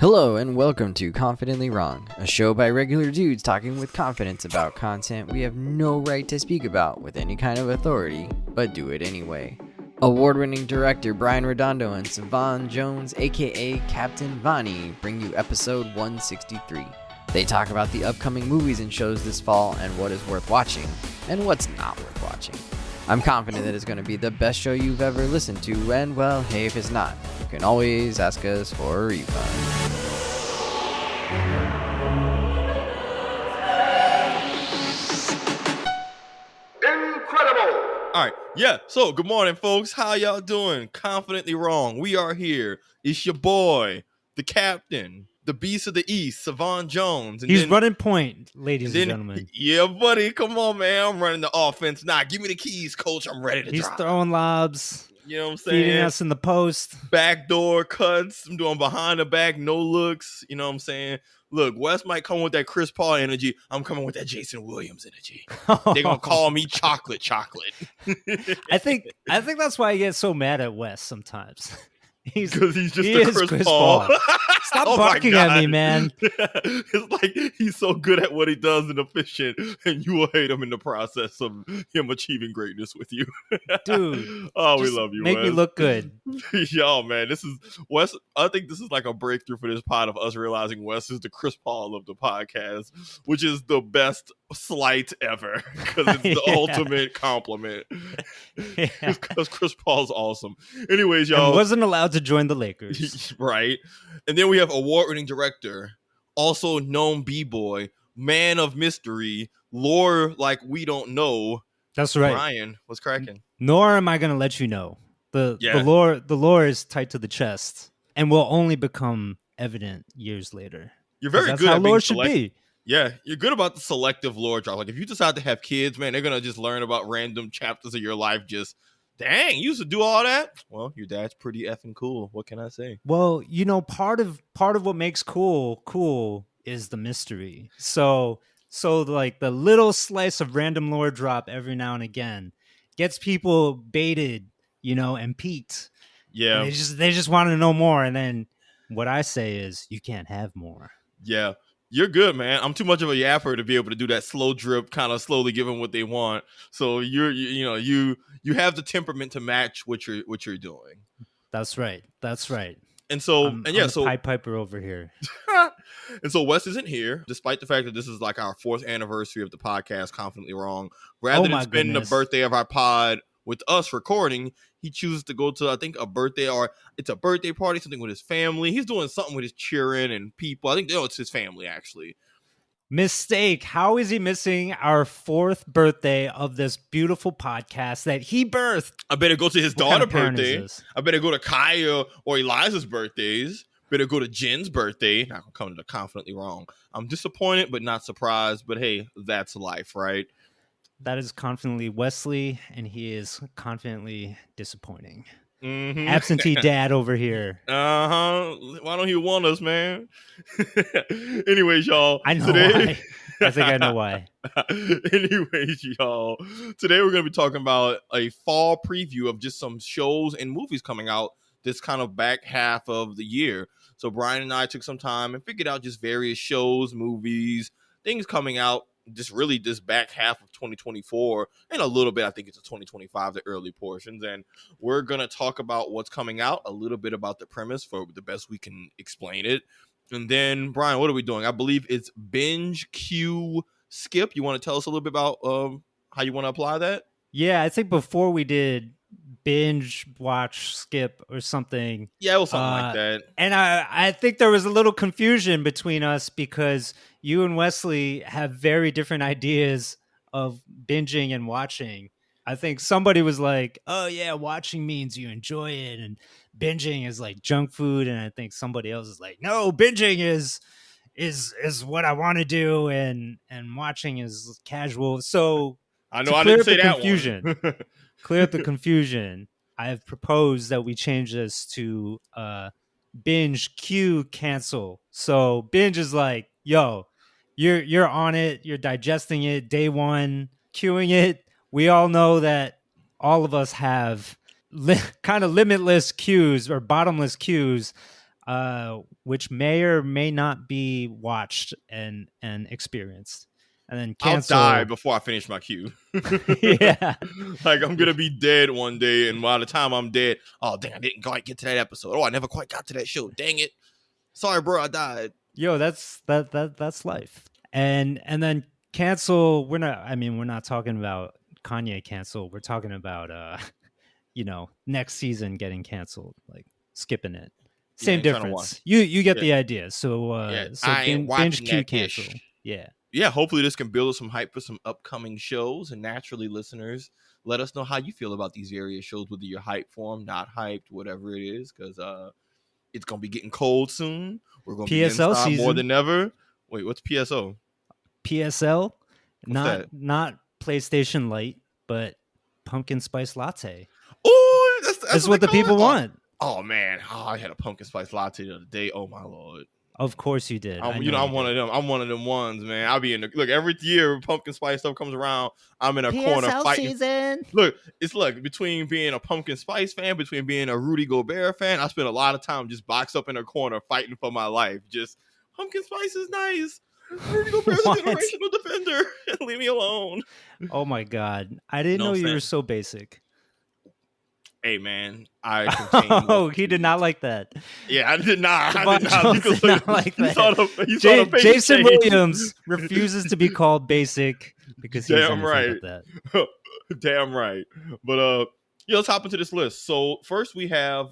Hello and welcome to Confidently Wrong, a show by regular dudes talking with confidence about content we have no right to speak about with any kind of authority, but do it anyway. Award-winning director Brian Redondo and Savon Jones, aka Captain Vonnie, bring you episode 163. They talk about the upcoming movies and shows this fall and what is worth watching and what's not worth watching. I'm confident that it's going to be the best show you've ever listened to, and well, hey, if it's not, you can always ask us for a refund. All right, yeah, so good morning, folks. How y'all doing? Confidently Wrong. We are here. It's your boy, the captain, the beast of the East, Savon Jones. And he's running point, ladies and gentlemen. Yeah, buddy, come on, man. I'm running the offense. Nah, give me the keys, coach. I'm ready to He's drop. Throwing lobs. You know what I'm saying? Feeding us in the post. Backdoor cuts. I'm doing behind the back, no looks. You know what I'm saying? Look, Wes might come with that Chris Paul energy. I'm coming with that Jason Williams energy. They're going to call me chocolate. I think that's why I get so mad at Wes sometimes. Because he's just Chris Paul. Stop barking at me, man. It's like he's so good at what he does and efficient, and you will hate him in the process of him achieving greatness with you. Dude. Oh, we love you, Make Wes. me look good. Yo, man, this is Wes. I think this is like a breakthrough for this pod of us realizing Wes is the Chris Paul of the podcast, which is the best slight ever because it's the ultimate compliment. Because Chris Paul's awesome. Anyways, y'all. And wasn't allowed to join the Lakers. Right. And then we have award-winning director, also known B-boy, man of mystery, lore like we don't know. That's right. Brian, what's cracking? Nor am I going to let you know. The lore is tight to the chest and will only become evident years later. You're very that's good how at lore being should be. Yeah, you're good about the selective lore drop. Like if you decide to have kids, man, they're going to just learn about random chapters of your life. Just, dang, you used to do all that? Well, your dad's pretty effing cool. What can I say? Well, you know, part of what makes cool is the mystery. So like the little slice of random lore drop every now and again gets people baited, you know, and peaked. Yeah. And they just want to know more. And then what I say is you can't have more. Yeah. You're good, man. I'm too much of a yapper to be able to do that slow drip, kind of slowly give them what they want. So you have the temperament to match what you're doing. That's right. And so I'm the Pied Piper over here. And so Wes isn't here, despite the fact that this is like our 4th anniversary of the podcast, Confidently Wrong. Rather than spend the birthday of our pod with us recording, he chooses to go to, I think, a birthday party, something with his family. He's doing something with his cheering and people. I think it's his family, actually. Mistake. How is he missing our 4th birthday of this beautiful podcast that he birthed? I better go to his daughter's birthday. I better go to Kaya or Eliza's birthdays. Better go to Jen's birthday. Not gonna come to Confidently Wrong. I'm disappointed, but not surprised. But hey, that's life, right? That is confidently Wesley, and he is confidently disappointing. Mm-hmm. Absentee dad over here. Why don't you want us, man? Anyways, y'all. I know why. I think I know why. Anyways, y'all. Today we're going to be talking about a fall preview of just some shows and movies coming out this kind of back half of the year. So Brian and I took some time and figured out just various shows, movies, things coming out just really this back half of 2024 and a little bit, I think it's a 2025, the early portions. And we're going to talk about what's coming out, a little bit about the premise for the best we can explain it. And then, Brian, what are we doing? I believe it's Binge Queue Skip. You want to tell us a little bit about how you want to apply that? Yeah, I think before we did binge watch skip or something. Yeah, it was something like that. And I think there was a little confusion between us because you and Wesley have very different ideas of binging and watching. I think somebody was like, oh yeah, watching means you enjoy it and binging is like junk food. And I think somebody else is like, no, binging is what I want to do and watching is casual. So I know I didn't say that confusion. Clear up the confusion. I have proposed that we change this to Binge Queue Cancel. So binge is like, yo, you're on it, you're digesting it day one, queuing it. We all know that all of us have kind of limitless queues or bottomless queues which may or may not be watched and experienced, and then I'll die cancel. before I finish my queue. Yeah. Like I'm gonna be dead one day, and by the time I'm dead, oh dang, I didn't quite get to that episode. Oh, I never quite got to that show. Dang it. Sorry, bro, I died. Yo, that's life. And then cancel. We're not talking about Kanye cancel. We're talking about next season getting canceled, like skipping it. Yeah, I Same ain't trying to watch. difference. You get Yeah, the idea. So yeah. so I ain't binge watching queue that cancel. ish. Yeah. Yeah, hopefully this can build some hype for some upcoming shows. And naturally, listeners, let us know how you feel about these various shows, whether you're hyped for them, not hyped, whatever it is, because it's gonna be getting cold soon. We're gonna be PSL inside more season. than ever. Wait, what's PSO? PSL, What's that? not PlayStation Lite, but pumpkin spice latte. Oh, that's What they the call people it? want. Oh man, I had a pumpkin spice latte the other day. Oh my lord. Of course you did. I'm one of them. I'm one of them ones, man. I'll be in the look every year pumpkin spice stuff comes around. I'm in a corner fighting. season. Look, it's between being a pumpkin spice fan, between being a Rudy Gobert fan, I spend a lot of time just boxed up in a corner fighting for my life. Just pumpkin spice is nice. Rudy Gobert's a generational defender. Leave me alone. Oh my god, I didn't know you were so basic. Hey man, I contain. Oh, he did not like that. Yeah, I did not. I did not like that. Jason Williams refuses to be called basic because he's damn right. That. Damn right. But let's hop into this list. So first we have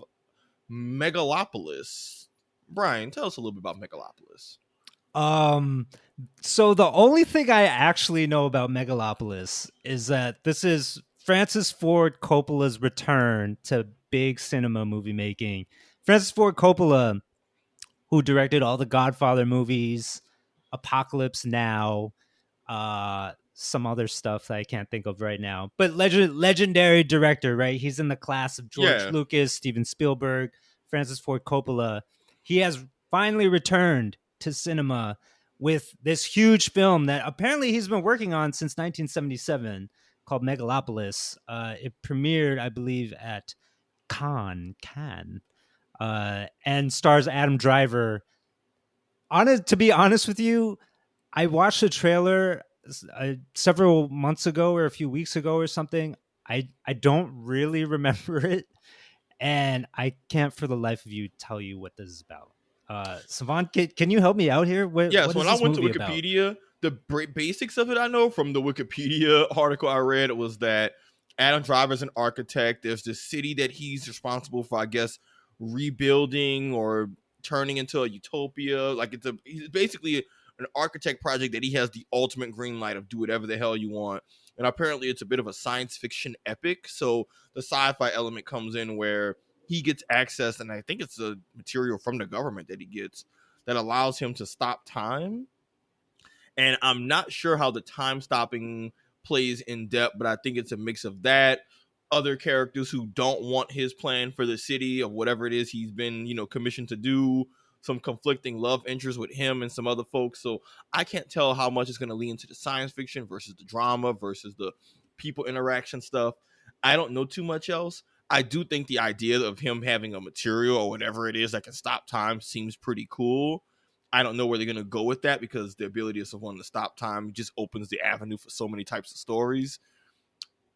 Megalopolis. Brian, tell us a little bit about Megalopolis. So the only thing I actually know about Megalopolis is that this is Francis Ford Coppola's return to big cinema movie making. Francis Ford Coppola, who directed all the Godfather movies, Apocalypse Now, some other stuff that I can't think of right now, but legendary director, right? He's in the class of George Lucas, Steven Spielberg, Francis Ford Coppola. He has finally returned to cinema with this huge film that apparently he's been working on since 1977 called Megalopolis. It premiered, I believe, at Cannes, and stars Adam Driver. To be honest with you, I watched the trailer several months ago or a few weeks ago or something. I don't really remember it, and I can't for the life of you tell you what this is about. Savon, can you help me out here? When I went to Wikipedia, the basics of it I know from the Wikipedia article I read was that Adam Driver's an architect. There's this city that he's responsible for, I guess, rebuilding or turning into a utopia. Like he's basically an architect project that he has the ultimate green light of do whatever the hell you want. And apparently it's a bit of a science fiction epic. So the sci-fi element comes in where he gets access, and I think it's the material from the government that he gets that allows him to stop time. And I'm not sure how the time stopping plays in depth, but I think it's a mix of that, other characters who don't want his plan for the city or whatever it is he's been, commissioned to do, some conflicting love interests with him and some other folks. So I can't tell how much it's going to lean into the science fiction versus the drama versus the people interaction stuff. I don't know too much else. I do think the idea of him having a material or whatever it is that can stop time seems pretty cool. I don't know where they're going to go with that because the ability of someone to stop time just opens the avenue for so many types of stories.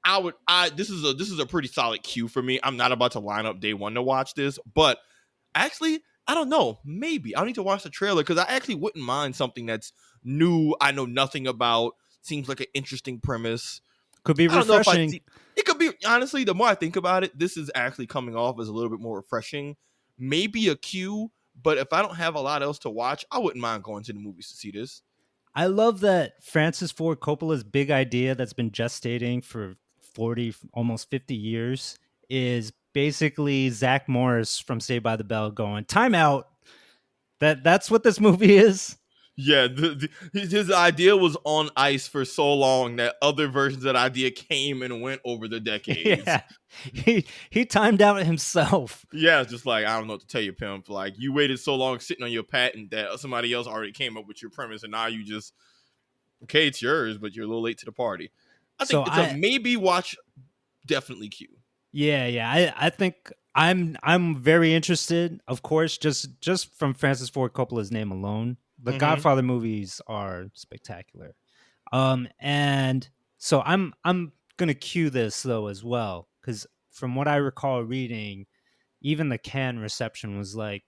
This is a pretty solid cue for me. I'm not about to line up day one to watch this, but actually, I don't know. Maybe I'll need to watch the trailer because I actually wouldn't mind something that's new. I know nothing about. Seems like an interesting premise. Could be refreshing. It could be, honestly, the more I think about it, this is actually coming off as a little bit more refreshing. Maybe a cue, but if I don't have a lot else to watch, I wouldn't mind going to the movies to see this. I love that Francis Ford Coppola's big idea that's been gestating for 40, almost 50 years is basically Zach Morris from Saved by the Bell going, time out. That's what this movie is. Yeah, his idea was on ice for so long that other versions of that idea came and went over the decades. Yeah, he timed out himself. Yeah, it's just like, I don't know what to tell you, pimp. Like, you waited so long sitting on your patent that somebody else already came up with your premise, and now you just, okay, it's yours, but you're a little late to the party. I think it's a maybe watch, definitely cue. Yeah, I think I'm very interested, of course, just from Francis Ford Coppola's name alone. The Mm-hmm. Godfather movies are spectacular. And so I'm gonna cue this though as well, because from what I recall reading, even the Cannes reception was like,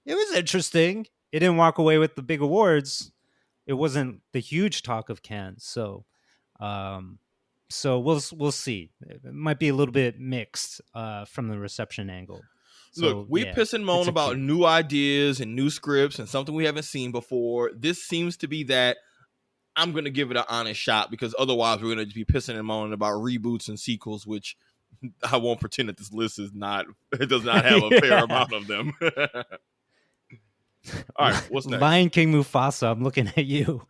it was interesting. It didn't walk away with the big awards. It wasn't the huge talk of Cannes. Um, so we'll see. It might be a little bit mixed from the reception angle. Look, So we yeah, piss and it's moan a about cue. new ideas and new scripts and something we haven't seen before. This seems to be that. I'm going to give it an honest shot, because otherwise we're going to be pissing and moaning about reboots and sequels, which I won't pretend that this list is not, it does not have a fair Yeah. amount of them. All right, what's next? Lion King Mufasa. I'm looking at you.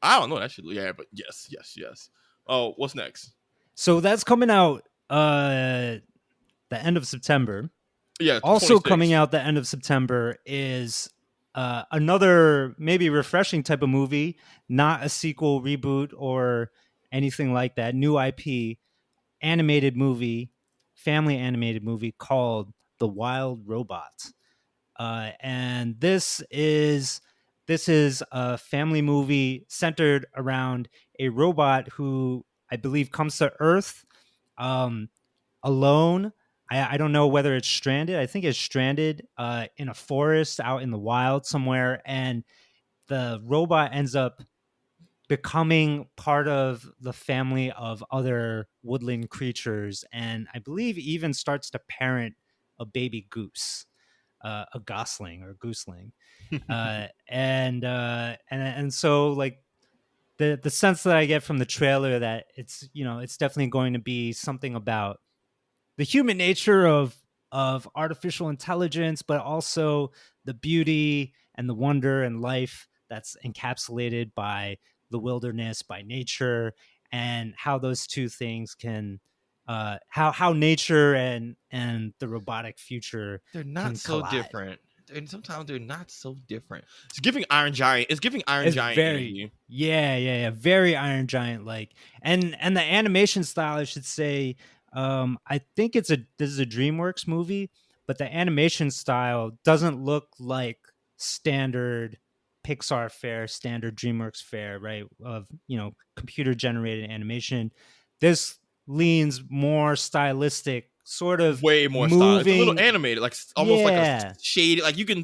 I don't know. That should, yeah, but yes. Oh, what's next? So that's coming out the end of September. Yeah, Also 26th. coming out the end of September is another maybe refreshing type of movie, not a sequel, reboot, or anything like that. New IP animated movie, family animated movie called The Wild Robot. And this is a family movie centered around a robot who I believe comes to Earth um, alone. I don't know whether it's stranded. I think it's stranded in a forest out in the wild somewhere, and the robot ends up becoming part of the family of other woodland creatures, and I believe even starts to parent a baby goose, a gosling or gooseling, and so like the sense that I get from the trailer that it's definitely going to be something about the human nature of artificial intelligence, but also the beauty and the wonder and life that's encapsulated by the wilderness, by nature, and how those two things can how nature and the robotic future They're not can so collide. different. And sometimes they're not so different. It's giving Iron Giant. It's giving Iron It's Giant very energy. yeah, very Iron Giant like, and the animation style, I should say. I think this is a DreamWorks movie, but the animation style doesn't look like standard Pixar fare, standard DreamWorks fare, right? Of computer generated animation. This leans more stylistic, sort of Way more style. It's a little moving. animated, like almost like a Yeah, shade. Like you can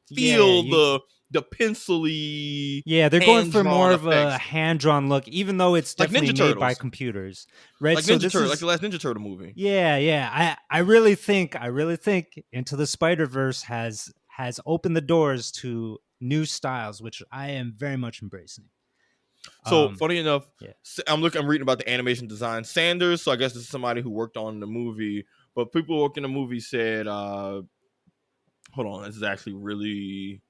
yeah, feel the pencily yeah, they're going hand for drawn more of a effects, hand-drawn look, even though it's like definitely Ninja made by Turtles, computers, right? like So Ninja this Turtle, like is the last Ninja Turtle movie. yeah. I really think Into the Spider-Verse has opened the doors to new styles, which I am very much embracing. So funny enough, Yeah. I'm reading about the animation design. Sanders, so I guess this is somebody who worked on the movie, but people working the movie said, hold on, this is actually really.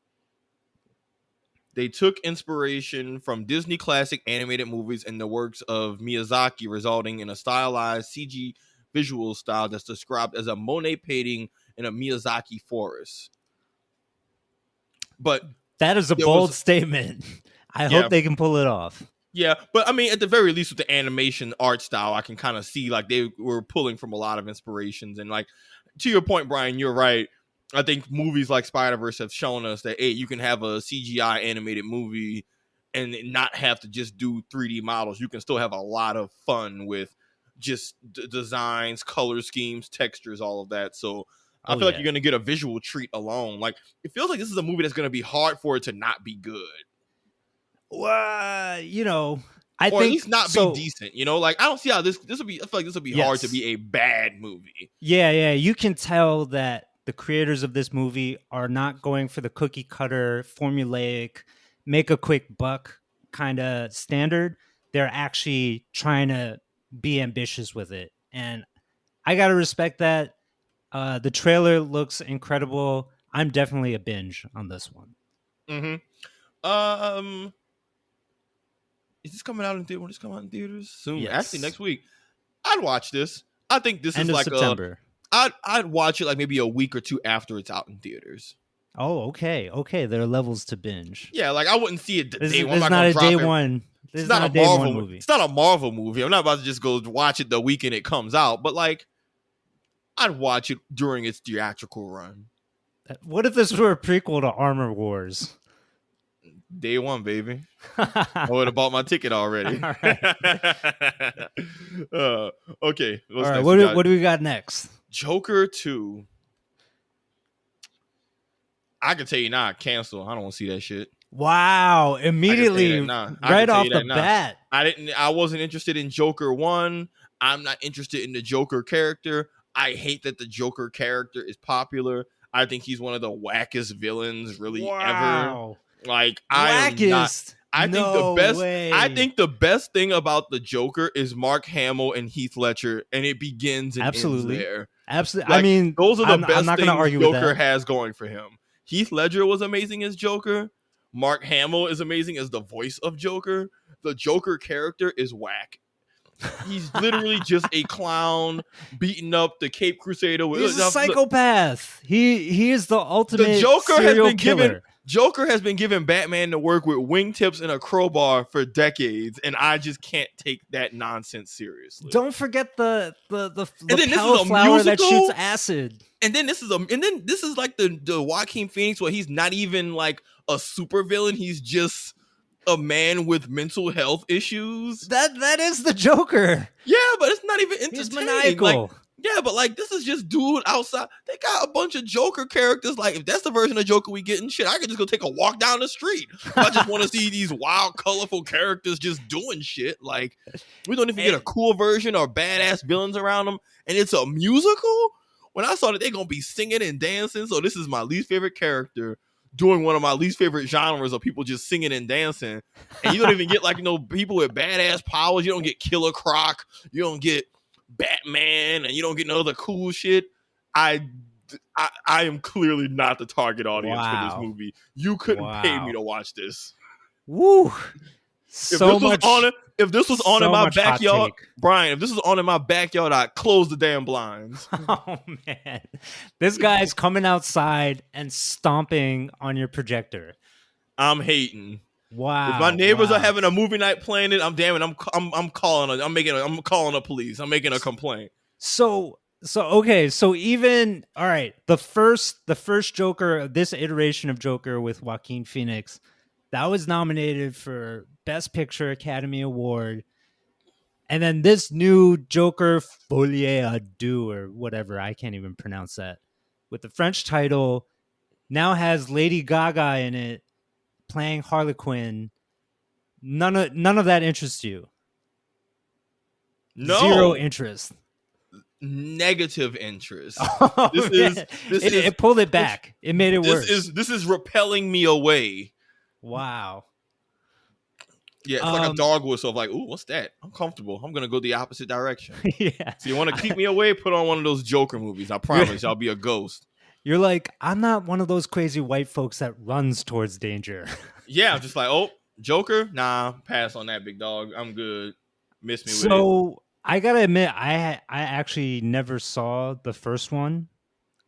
They took inspiration from Disney classic animated movies and the works of Miyazaki, resulting in a stylized CG visual style that's described as a Monet painting in a Miyazaki forest. But That is a there bold was, statement. I yeah, hope they can pull it off. yeah. But I mean, at the very least, with the animation art style, I can kind of see like they were pulling from a lot of inspirations. And like to your point, Brian, you're right. I think movies like Spider-Verse have shown us that, hey, you can have a CGI animated movie and not have to just do 3D models. You can still have a lot of fun with just designs, color schemes, textures, all of that. So I Oh feel like yeah. you're going to get a visual treat alone. Like it feels like this is a movie that's going to be hard for it to not be good. Well, I Or at think least not so. be decent, Like I don't see how this will be. I feel like this will be hard to Yes. be a bad movie. Yeah. You can tell that the creators of this movie are not going for the cookie cutter, formulaic, make a quick buck kind of standard. They're actually trying to be ambitious with it. And I got to respect that. The trailer looks incredible. I'm definitely a binge on this one. Mm-hmm. Is this coming out in theaters? When it's coming out in theaters soon? Yes. Actually, next week. I'd watch this. I think this End is of like September. I'd watch it like maybe a week or two after it's out in theaters. Oh, okay. There are levels to binge. Yeah, like I wouldn't see it the This day is one. I'm not not a gonna day drop it. one. This It's is not not a a day one Marvel movie. It's not a Marvel movie. I'm not about to just go watch it the weekend it comes out. But like, I'd watch it during its theatrical run. What if this were a prequel to Armor Wars? Day one, baby. I would have bought my ticket already. All right. Okay. All right. What do we got next? Joker 2. I can tell you now, cancel. I don't want to see that shit. Wow! Immediately, right off the bat. I wasn't interested in Joker 1. I'm not interested in the Joker character. I hate that the Joker character is popular. I think he's one of the wackest villains really ever. Like, wackest. I think the best thing about the Joker is Mark Hamill and Heath Ledger, and it begins and ends there. Absolutely. Like, I mean, those are the best not things argue Joker has going for him. Heath Ledger was amazing as Joker. Mark Hamill is amazing as the voice of Joker. The Joker character is whack. He's literally just a clown beating up the Cape Crusader. He's a psychopath. He is the ultimate Joker has been given Batman to work with wingtips and a crowbar for decades, and I just can't take that nonsense seriously. Don't forget the cauliflower flower that shoots acid. And then this is like the Joaquin Phoenix where he's not even like a super villain. He's just a man with mental health issues. That is the Joker. Yeah, but it's not even entertaining. He's maniacal. Yeah, but like this is just dude outside. They got a bunch of Joker characters. Like if that's the version of Joker we getting, shit, I could just go take a walk down the street. I just want to see these wild, colorful characters just doing shit. Like we don't even get a cool version or badass villains around them, and it's a musical. When I saw that they're gonna be singing and dancing, so this is my least favorite character doing one of my least favorite genres of people just singing and dancing, and you don't even get like people with badass powers. You don't get Killer Croc. You don't get Batman, and you don't get no other cool shit. I am clearly not the target audience for this movie. You couldn't pay me to watch this. Woo! If this was on in my backyard, Brian, if this was on in my backyard, I'd close the damn blinds. Oh man, this guy's coming outside and stomping on your projector. I'm hating. Wow. If my neighbors are having a movie night playing it, I'm calling the police. I'm making a complaint. So even all right, the first Joker, this iteration of Joker with Joaquin Phoenix, that was nominated for Best Picture Academy Award. And then this new Joker Folie à Deux or whatever, I can't even pronounce that, with the French title, now has Lady Gaga in it playing Harley Quinn. None of that interests you. No. Zero interest. Negative interest. It pulled it back. It made it worse. This is repelling me away. Wow. Yeah, it's like a dog whistle of like, ooh, what's that? I'm comfortable. I'm going to go the opposite direction. Yeah. So you want to keep me away? Put on one of those Joker movies. I promise I'll be a ghost. You're like, I'm not one of those crazy white folks that runs towards danger. Yeah, I'm just like, oh, Joker? Nah, pass on that, big dog. I'm good. Miss me with it. So I got to admit, I actually never saw the first one.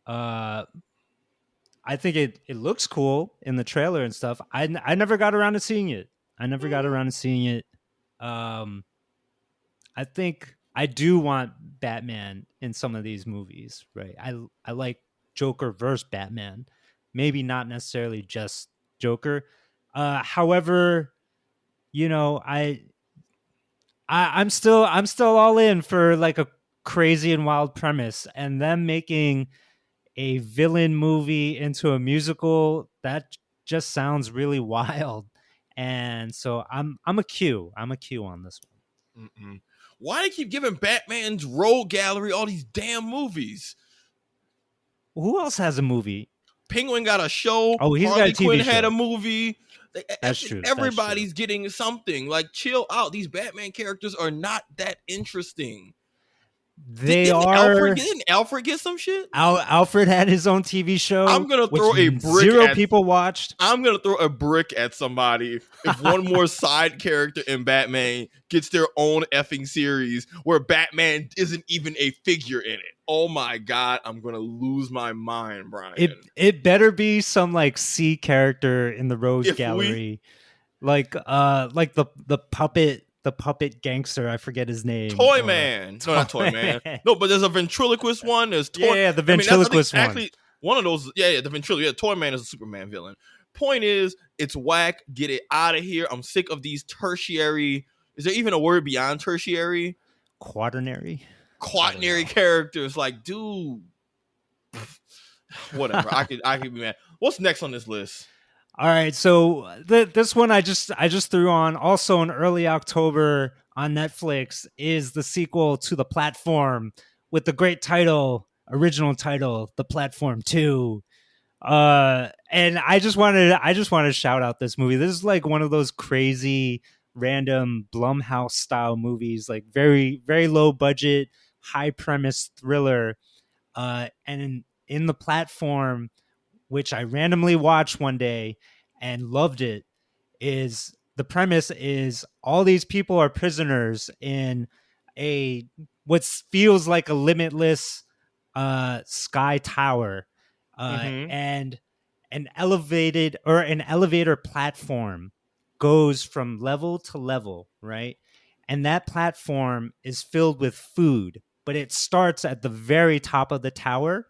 I think it looks cool in the trailer and stuff. I never got around to seeing it. I think I do want Batman in some of these movies, right? I like Joker versus Batman, maybe not necessarily just Joker. However, I'm still all in for like a crazy and wild premise, and them making a villain movie into a musical, that just sounds really wild. And so I'm a Q on this one. Mm-mm. Why do they keep giving Batman's rogue gallery all these damn movies? Who else has a movie? Penguin got a show. Oh, he's got a TV Quinn show. had a movie. That's true. Everybody's getting something. Like, chill out. These Batman characters are not that interesting. Didn't Alfred get some shit? Alfred had his own TV show. I'm gonna throw a brick. Zero people watched. I'm gonna throw a brick at somebody if one more side character in Batman gets their own effing series where Batman isn't even a figure in it. Oh my god, I'm gonna lose my mind, Brian. It better be some like C character in the Rose Gallery, like the puppet the puppet gangster. I forget his name. Toy Man. No, not Toy Man. No, but there's a ventriloquist one. There's Toy. Yeah, the ventriloquist one. Actually, one of those. Yeah, the ventriloquist. Yeah, Toy Man is a Superman villain. Point is, it's whack. Get it out of here. I'm sick of these tertiary. Is there even a word beyond tertiary? Quaternary Characters. Like, dude. Whatever. I could be mad. What's next on this list? All right, so this one I just threw on. Also in early October on Netflix is the sequel to The Platform with the great original title, The Platform 2. And I just wanted to shout out this movie. This is like one of those crazy random Blumhouse style movies, like very, very low budget, high premise thriller. And in The Platform, which I randomly watched one day and loved it, is the premise is all these people are prisoners in what feels like a limitless sky tower, and an elevator platform goes from level to level, right? And that platform is filled with food, but it starts at the very top of the tower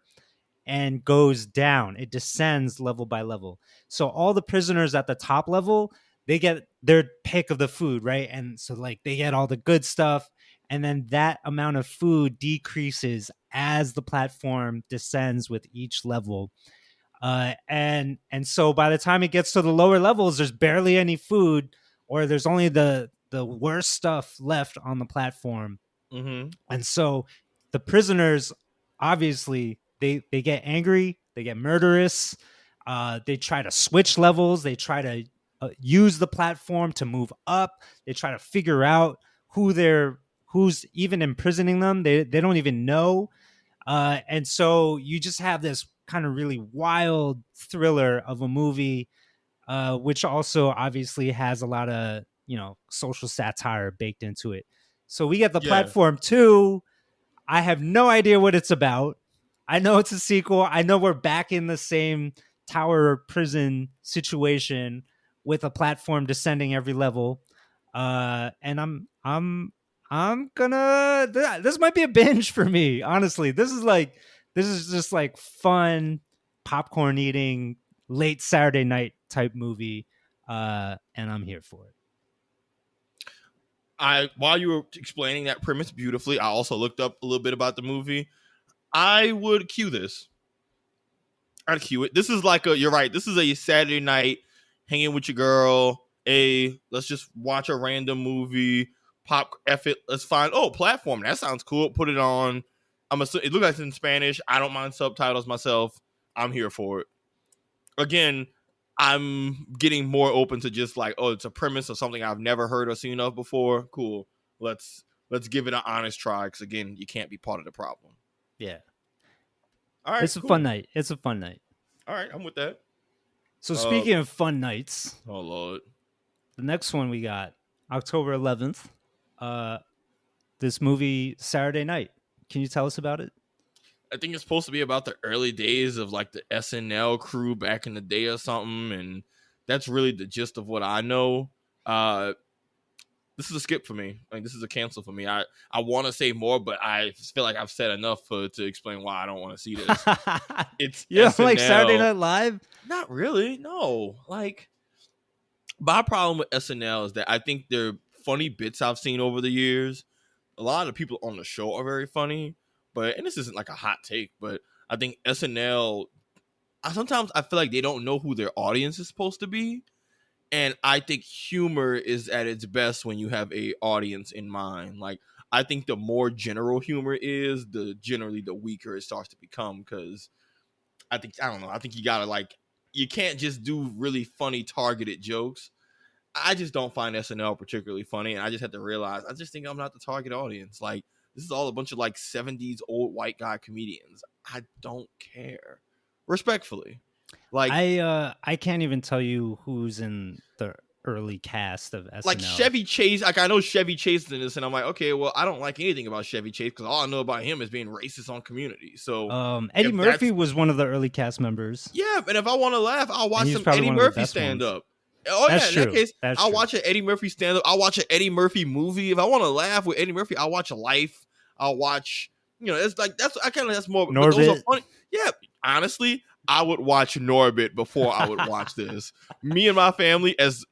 and goes down. It descends level by level. So all the prisoners at the top level, they get their pick of the food, right? And so like they get all the good stuff. And then that amount of food decreases as the platform descends with each level. And so by the time it gets to the lower levels, there's barely any food, or there's only the worst stuff left on the platform. Mm-hmm. And so the prisoners, obviously, they get angry, they get murderous, they try to switch levels, they try to use the platform to move up, they try to figure out who's even imprisoning them. They don't even know. And so you just have this kind of really wild thriller of a movie, which also obviously has a lot of, social satire baked into it. So we get The Platform 2. I have no idea what it's about. I know it's a sequel. I know we're back in the same tower prison situation with a platform descending every level. And I'm gonna. This might be a binge for me. Honestly, this is just like fun popcorn eating late Saturday night type movie, and I'm here for it. While you were explaining that premise beautifully, I also looked up a little bit about the movie. I would cue this. I'd cue it. This is like you're right. This is a Saturday night hanging with your girl. Let's just watch a random movie. Pop F it. Let's find Platform. That sounds cool. Put it on. It looks like it's in Spanish. I don't mind subtitles myself. I'm here for it. Again, I'm getting more open to just like, it's a premise of something I've never heard or seen of before. Cool. Let's give it an honest try. Because again, you can't be part of the problem. Yeah. All right. It's a fun night. It's a fun night. All right, I'm with that. So speaking of fun nights, oh Lord, the next one we got October 11th. This movie Saturday Night. Can you tell us about it? I think it's supposed to be about the early days of like the SNL crew back in the day or something, and that's really the gist of what I know. This is a skip for me. Like, this is a cancel for me. I want to say more, but I feel like I've said enough to explain why I don't want to see this. It's you don't SNL. like Saturday Night Live? Not really. No. Like, my problem with SNL is that I think they're funny bits I've seen over the years. A lot of the people on the show are very funny, and this isn't like a hot take, but I think SNL, sometimes I feel like they don't know who their audience is supposed to be. And I think humor is at its best when you have a audience in mind. Like, I think the more general humor is, generally the weaker it starts to become. Because I think you gotta you can't just do really funny targeted jokes. I just don't find SNL particularly funny, and I just had to realize I just think I'm not the target audience. Like, this is all a bunch of 70s old white guy comedians. I don't care. Respectfully. Like, I can't even tell you who's in the early cast of SNL. Like Chevy Chase. Like, I know Chevy Chase is in this, and I'm like, okay, well, I don't like anything about Chevy Chase because all I know about him is being racist on Community. So Eddie Murphy was one of the early cast members. Yeah, and if I want to laugh, I'll watch some Eddie Murphy stand up. Oh That's yeah, in that true. case, That's I'll true. watch an Eddie Murphy stand up. I'll watch an Eddie Murphy movie. If I want to laugh with Eddie Murphy, I'll watch Life. I'll watch, it's like that's more. But those are Norbit. funny. Yeah, honestly, I would watch Norbit before I would watch this. Me and my family, as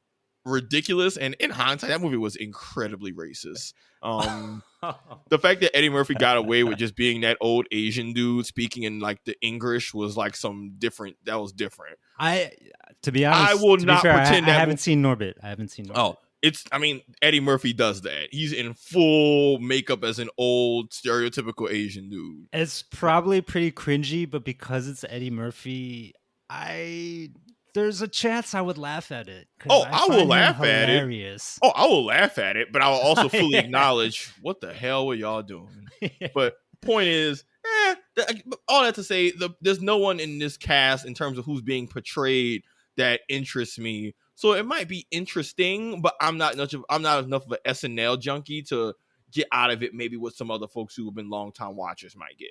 ridiculous, and in hindsight, that movie was incredibly racist. The fact that Eddie Murphy got away with just being that old Asian dude speaking in like the English was like some different. That was different. To be honest, I will to not be fair, pretend I that haven't seen Norbit. I haven't seen Norbit. Oh, Eddie Murphy does that. He's in full makeup as an old stereotypical Asian dude. It's probably pretty cringy, but because it's Eddie Murphy, there's a chance I would laugh at it. Oh, I will laugh at it. Oh, I will laugh at it, but I will also fully acknowledge what the hell were y'all doing. But point is, all that to say, there's no one in this cast in terms of who's being portrayed that interests me. So it might be interesting, but I'm not enough of an SNL junkie to get out of it. Maybe what some other folks who have been longtime watchers might get.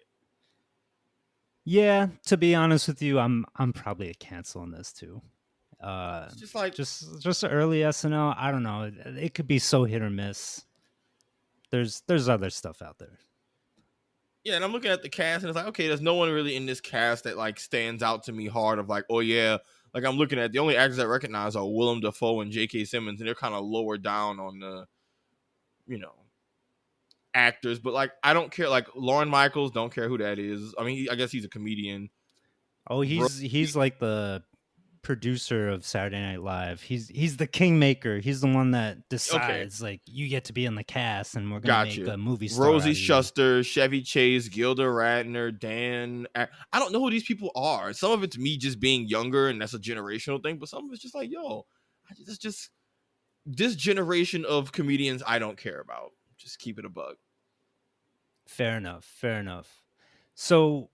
Yeah, to be honest with you, I'm probably a cancel on this too. It's just like just early SNL. I don't know. It could be so hit or miss. There's other stuff out there. Yeah, and I'm looking at the cast, and it's like, okay, there's no one really in this cast that like stands out to me hard. Of like, oh yeah, like I'm looking at the only actors I recognize are Willem Dafoe and J.K. Simmons, and they're kind of lower down on the, actors. But like, I don't care. Like Lorne Michaels, don't care who that is. I mean, I guess he's a comedian. Oh, he's like the producer of Saturday Night Live. He's the kingmaker. He's the one that decides like you get to be in the cast and we're gonna make a movie star. Rosie Shuster, Chevy Chase, Gilda Radner, Dan. I don't know who these people are. Some of it's me just being younger and that's a generational thing, but some of it's just like, it's just this generation of comedians I don't care about. Just keep it a bug. Fair enough. So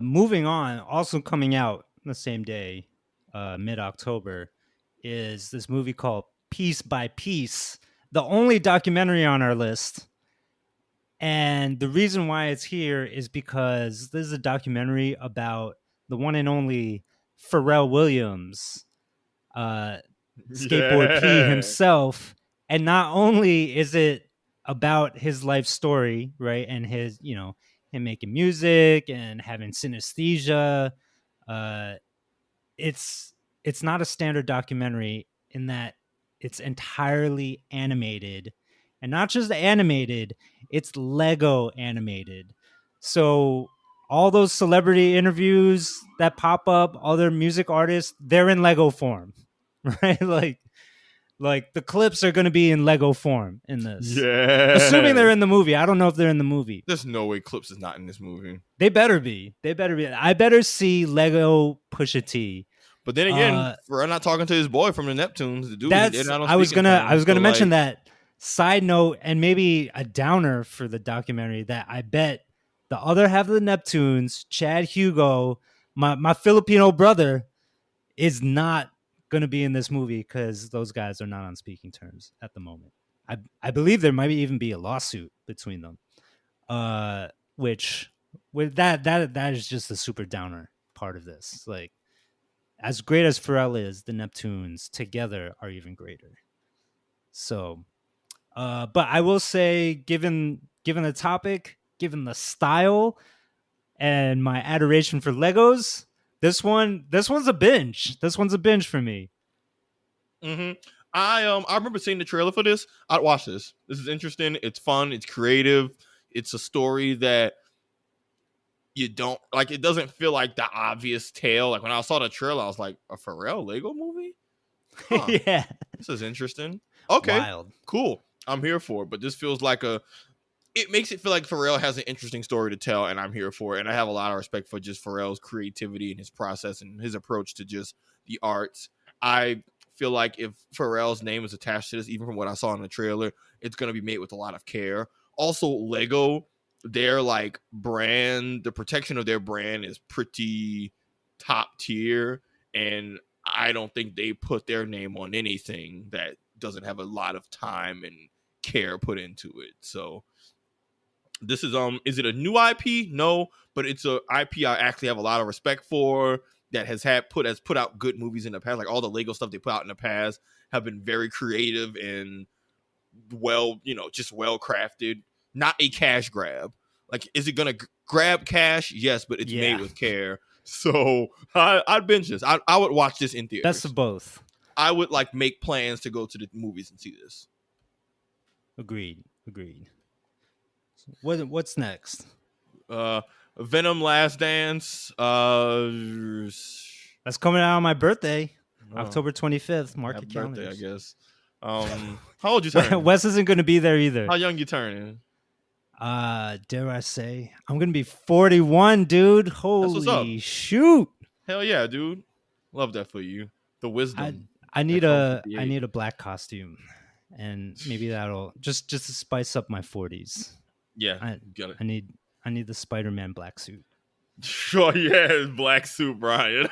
moving on, also coming out the same day, mid-October, is this movie called Piece by Piece, the only documentary on our list. And the reason why it's here is because this is a documentary about the one and only Pharrell Williams, Skateboard P himself. And not only is it about his life story, right, and his, him making music and having synesthesia, it's not a standard documentary in that it's entirely animated, and not just animated, it's Lego animated. So all those celebrity interviews that pop up, other music artists, they're in Lego form, right? Like the clips are going to be in Lego form in this. Yeah. Assuming they're in the movie. I don't know if they're in the movie. There's no way Clips is not in this movie. They better be. I better see Lego Pusha T. But then again, we're not talking to his boy from the Neptunes. The dude, I was gonna mention that. Side note, and maybe a downer for the documentary, that I bet the other half of the Neptunes, Chad Hugo, my Filipino brother, is not going to be in this movie because those guys are not on speaking terms at the moment. I believe there might even be a lawsuit between them, which with that is just the super downer part of this. Like, as great as Pharrell is, the Neptunes together are even greater. So, but I will say, given the topic, given the style, and my adoration for Legos, this one's a binge. This one's a binge for me. Mm-hmm. I remember seeing the trailer for this. I'd watch this. This is interesting. It's fun. It's creative. It's a story that you don't like. It doesn't feel like the obvious tale. Like when I saw the trailer, I was like, a Pharrell Lego movie? Huh. Yeah, this is interesting. Okay, wild, cool. I'm here for it. But this feels like it makes it feel like Pharrell has an interesting story to tell, and I'm here for it. And I have a lot of respect for just Pharrell's creativity and his process and his approach to just the arts. I feel like if Pharrell's name is attached to this, even from what I saw in the trailer, it's going to be made with a lot of care. Also, Lego, their like brand, the protection of their brand is pretty top tier, and I don't think they put their name on anything that doesn't have a lot of time and care put into it. So this is it a new IP? No, but it's a IP I actually have a lot of respect for. that has put out good movies in the past. Like all the Lego stuff they put out in the past have been very creative and just well crafted. Not a cash grab. Like, is it gonna grab cash? Yes, but it's made with care. So I'd binge this. I would watch this in theaters. Best of both. I would like make plans to go to the movies and see this. Agreed. What's next? Venom Last Dance. That's coming out on my birthday, October 25th. Mark your calendars. Birthday, I guess. How old you turning? Wes isn't going to be there either. How young you turning? Dare I say? I'm going to be 41, dude. Holy shoot. Hell yeah, dude. Love that for you. The wisdom. I need a black costume, and maybe that'll just to spice up my 40s. Yeah, got it. I need the Spider-Man black suit. Sure, yeah, black suit, Brian.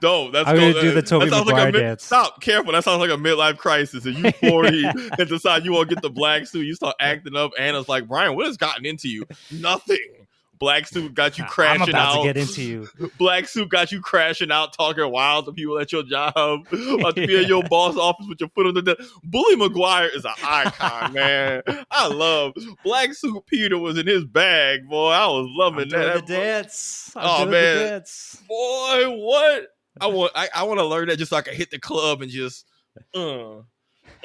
No, I'm gonna do the Tobey Maguire dance. Stop, careful. That sounds like a midlife crisis. And you 40 and decide you want to get the black suit. You start acting up. Anna's like, Brian, what has gotten into you? Nothing. Black suit got you crashing I'm about out. to get into you. Black suit got you crashing out, talking wild to people at your job. About to be in your boss office with your foot on the desk. Bully Maguire is an icon, man. I love Black Suit Peter was in his bag, boy. I was loving that. The dance. Oh man, boy, what? I want to learn that just so I can hit the club and just. Look,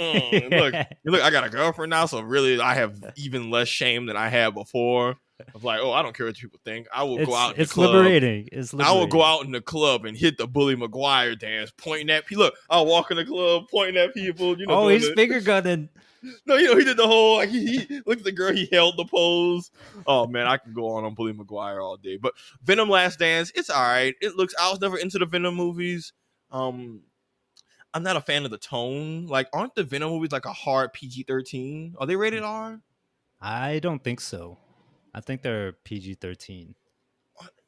I got a girlfriend now, so really I have even less shame than I had before. I was like, I don't care what people think. I will go out in the club. Liberating. I will go out in the club and hit the Bully Maguire dance, pointing at people. Look, I'll walk in the club, pointing at people. He's finger gunning. No, he did the whole, like, he looked at the girl, he held the pose. Oh, man, I can go on Bully Maguire all day. But Venom Last Dance, it's all right. I was never into the Venom movies. I'm not a fan of the tone. Like, aren't the Venom movies like a hard PG-13? Are they rated R? I don't think so. I think they're PG-13.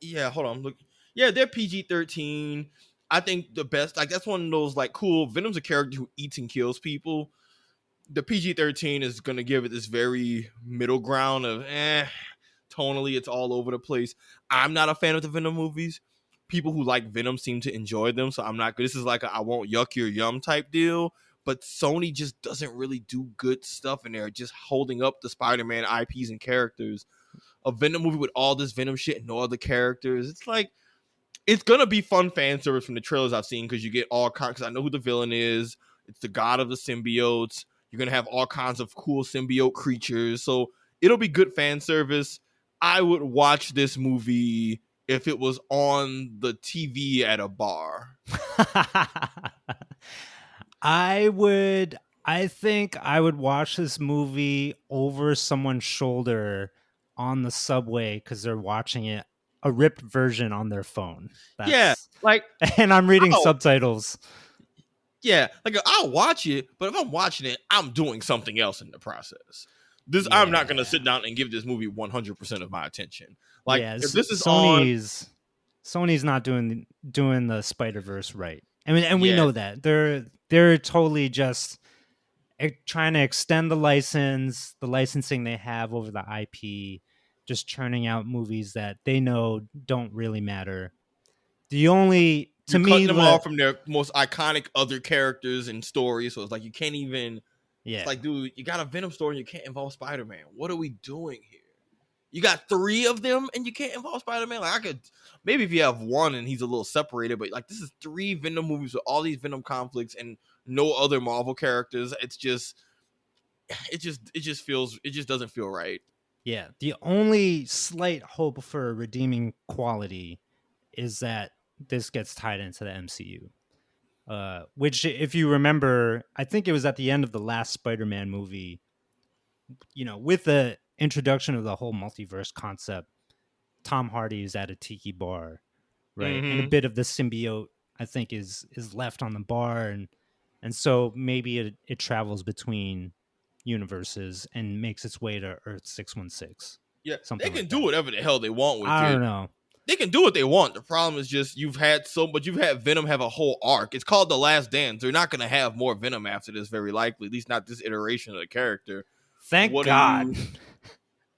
Yeah, hold on. Look, yeah, they're PG-13. I think the best, like, that's one of those, like, cool. Venom's a character who eats and kills people. The PG-13 is going to give it this very middle ground of, tonally, it's all over the place. I'm not a fan of the Venom movies. People who like Venom seem to enjoy them, so I'm not good. This is like I won't yuck your yum type deal. But Sony just doesn't really do good stuff in there, just holding up the Spider-Man IPs and characters. A Venom movie with all this Venom shit and no other characters. It's like, it's going to be fun fan service from the trailers I've seen because you get all kinds, because I know who the villain is. It's the god of the symbiotes. You're going to have all kinds of cool symbiote creatures. So it'll be good fan service. I would watch this movie if it was on the TV at a bar. I think I would watch this movie over someone's shoulder on the subway because they're watching it, a ripped version on their phone. And I'm reading subtitles. Yeah, like I'll watch it, but if I'm watching it, I'm doing something else in the process. I'm not going to sit down and give this movie 100% of my attention. Like, if this is Sony's not doing the Spider-Verse right. I mean, and we know that they're totally just trying to extend the licensing they have over the IP, just churning out movies that they know don't really matter. Cutting them off from their most iconic other characters and stories, so it's like you can't even. Yeah, it's like, dude, you got a Venom story and you can't involve Spider-Man. What are we doing here? You got 3 of them and you can't involve Spider-Man. Like, I could maybe if you have one and he's a little separated, but like this is 3 Venom movies with all these Venom conflicts and no other Marvel characters. It just doesn't feel right. Yeah, the only slight hope for a redeeming quality is that this gets tied into the MCU. Which, if you remember, I think it was at the end of the last Spider-Man movie, with the introduction of the whole multiverse concept, Tom Hardy is at a tiki bar, right? Mm-hmm. And a bit of the symbiote, I think, is left on the bar. And so maybe it travels between universes and makes its way to Earth 616. Yeah, they can do whatever the hell they want with it. I don't know. They can do what they want. The problem is just you've had Venom have a whole arc. It's called The Last Dance. They're not going to have more Venom after this, very likely. At least not this iteration of the character. Thank God.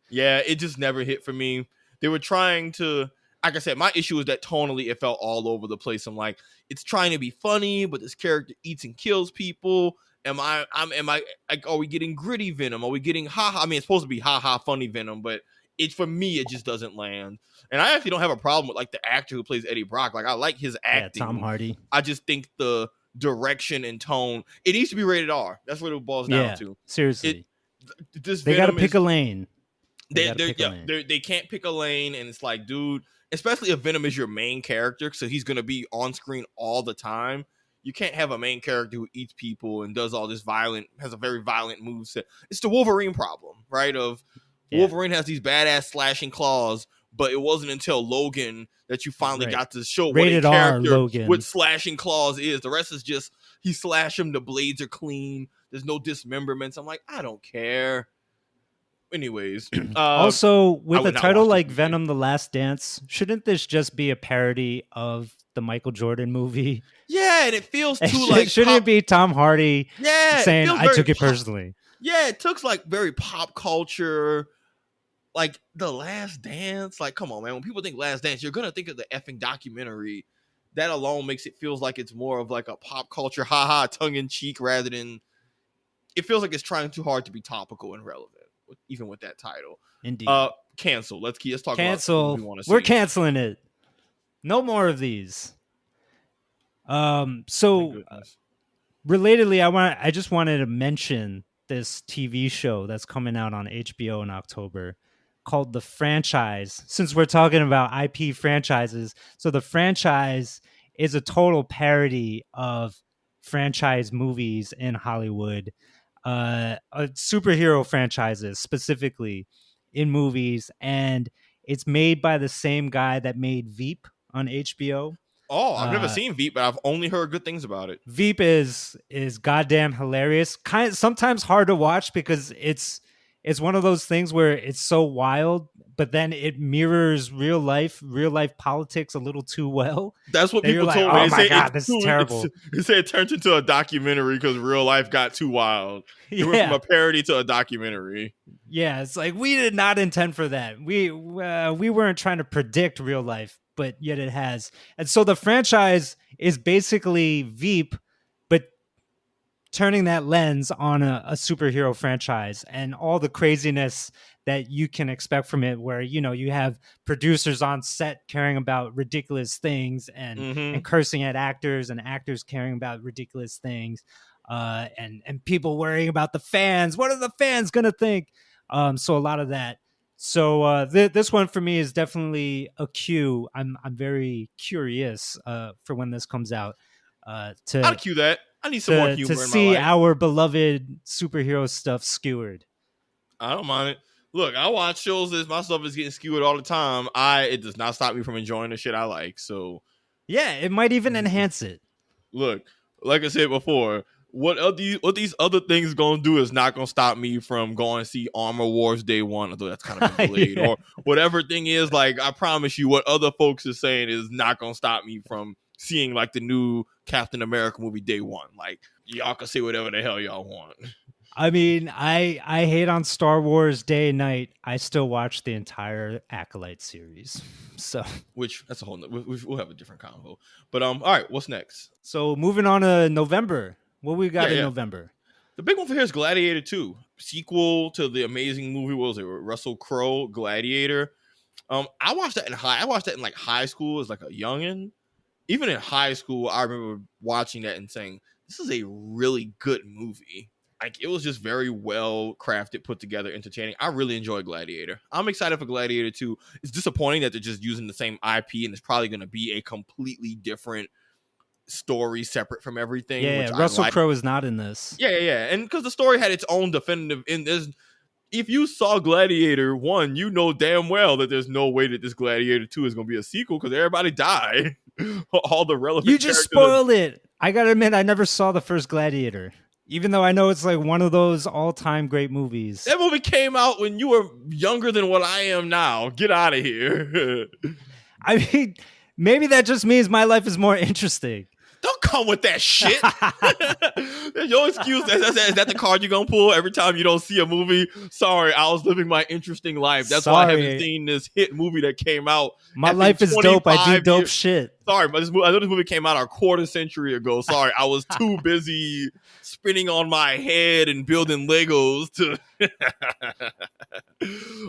Yeah, it just never hit for me. They were trying to... like I said, my issue is that tonally it felt all over the place. I'm like, it's trying to be funny, but this character eats and kills people. Am I like, are we getting gritty Venom? Are we getting haha? I mean, it's supposed to be haha funny Venom, but for me, it just doesn't land. And I actually don't have a problem with like the actor who plays Eddie Brock. Like, I like his acting. Yeah, Tom Hardy. I just think the direction and tone, it needs to be rated R. That's what it boils down to. Seriously. They got to pick a lane. They can't pick a lane, and it's like, dude, especially if Venom is your main character, so he's gonna be on screen all the time. You can't have a main character who eats people and does all this has a very violent moveset. It's the Wolverine problem, right? Wolverine has these badass slashing claws, but it wasn't until Logan that you finally got to show what a character with slashing claws is. The rest is just he slash him, the blades are clean, there's no dismemberments. I'm like, I don't care. Anyways, also with a title like Venom: The Last Dance, shouldn't this just be a parody of the Michael Jordan movie? Yeah, and it feels too like shouldn't it be Tom Hardy? Saying I took it personally. Yeah, it took like very pop culture, like The Last Dance. Like, come on, man. When people think Last Dance, you're gonna think of the effing documentary. That alone makes it feels like it's more of like a pop culture, haha, tongue in cheek, rather than it feels like it's trying too hard to be topical and relevant. Even with that title. Indeed. Cancel. Let's talk cancel. About what we want to see. We're canceling it. No more of these. So relatedly, I just wanted to mention this TV show that's coming out on HBO in October called The Franchise. Since we're talking about IP franchises, so The Franchise is a total parody of franchise movies in Hollywood. Superhero franchises specifically in movies, and it's made by the same guy that made Veep on HBO. Oh, I've never seen Veep, but I've only heard good things about it. Veep is goddamn hilarious. Sometimes hard to watch because it's one of those things where it's so wild, but then it mirrors real life politics a little too well. That's what people told me. Oh my God, this is terrible. They say it turned into a documentary because real life got too wild. It went from a parody to a documentary. Yeah, it's like we did not intend for that. We weren't trying to predict real life, but yet it has. And so The Franchise is basically Veep, but turning that lens on a superhero franchise and all the craziness that you can expect from it, where, you know, you have producers on set caring about ridiculous things and cursing at actors, and actors caring about ridiculous things, and people worrying about the fans. What are the fans going to think? So a lot of that. So this one for me is definitely a cue. I'm very curious for when this comes out. I'll cue that. I need some more humor to in my see life. Our beloved superhero stuff skewered. I don't mind it. Look, I watch shows that my stuff is getting skewered all the time. It does not stop me from enjoying the shit I like. So yeah, it might even enhance it. Look, like I said before, what these other things gonna do is not gonna stop me from going to see Armor Wars Day 1, although that's kind of delayed, or whatever thing is. Like, I promise you, what other folks are saying is not gonna stop me from seeing like the new Captain America movie Day 1. Like, y'all can say whatever the hell y'all want. I mean, I hate on Star Wars day and night. I still watch the entire Acolyte series. So, which that's a whole. We'll have a different convo. But all right, what's next? So moving on to November. What we got in November? The big one for here is Gladiator 2, sequel to the amazing movie. What was it? Russell Crowe, Gladiator. I watched that in like high school as like a youngin. Even in high school, I remember watching that and saying, "This is a really good movie." Like, it was just very well crafted, put together, entertaining. I really enjoyed Gladiator. I'm excited for Gladiator 2. It's disappointing that they're just using the same IP, and it's probably going to be a completely different story, separate from everything. Yeah, Russell Crowe is not in this. Yeah. And because the story had its own definitive in this. If you saw Gladiator 1, you know damn well that there's no way that this Gladiator 2 is going to be a sequel because everybody died. All the relevant You just spoiled it. I got to admit, I never saw the first Gladiator. Even though I know it's like one of those all-time great movies. That movie came out when you were younger than what I am now. Get out of here. I mean, maybe that just means my life is more interesting. Don't come with that shit. Your excuse is that the card you're gonna pull every time you don't see a movie? Sorry, I was living my interesting life. That's why I haven't seen this hit movie that came out. My life is dope. I do dope shit. Sorry, but I know this movie came out a quarter century ago. Sorry, I was too busy spinning on my head and building Legos to.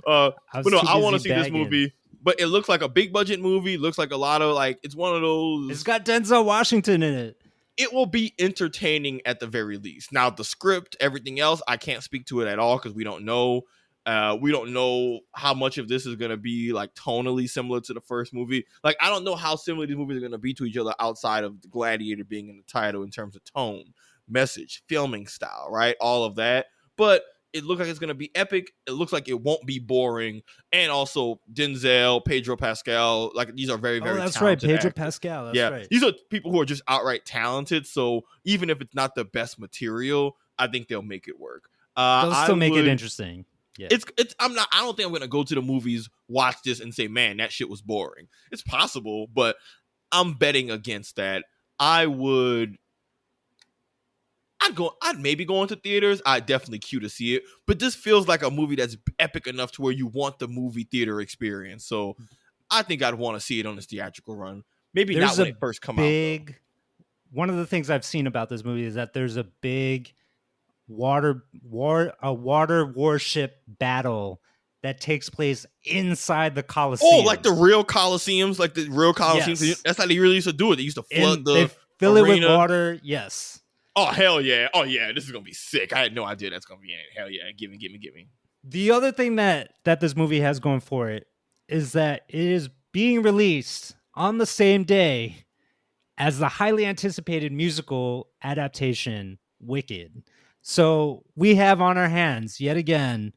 But no, I want to see this movie. But it looks like a big budget movie. Looks like a lot of it's one of those. It's got Denzel Washington in it. It will be entertaining at the very least. Now the script, everything else, I can't speak to it at all because we don't know. We don't know how much of this is going to be like tonally similar to the first movie. Like, I don't know how similar these movies are going to be to each other outside of the Gladiator being in the title in terms of tone, message, filming style, right? All of that. But it looks like it's going to be epic. It looks like it won't be boring. And also Denzel, Pedro Pascal, like these are very, very that's talented right. Pedro actors. Pascal. That's right. These are people who are just outright talented. So even if it's not the best material, I think they'll make it work. They'll still make it interesting. Yeah. I don't think I'm going to go to the movies, watch this and say, man, that shit was boring. It's possible, but I'm betting against that. I'd maybe go into theaters. I'd definitely queue to see it. But this feels like a movie that's epic enough to where you want the movie theater experience. So I think I'd want to see it on this theatrical run. Maybe not when it first come out. One of the things I've seen about this movie is that there's a big water warship battle that takes place inside the Coliseum. Oh, like the real Coliseums, like the real Coliseums. Yes. That's how they really used to do it. They used to flood they fill arena. It with water. Yes. Oh, hell yeah. Oh, yeah. This is going to be sick. I had no idea that's going to be in it. Hell yeah. Give me. The other thing that this movie has going for it is that it is being released on the same day as the highly anticipated musical adaptation, Wicked. So we have on our hands, yet again,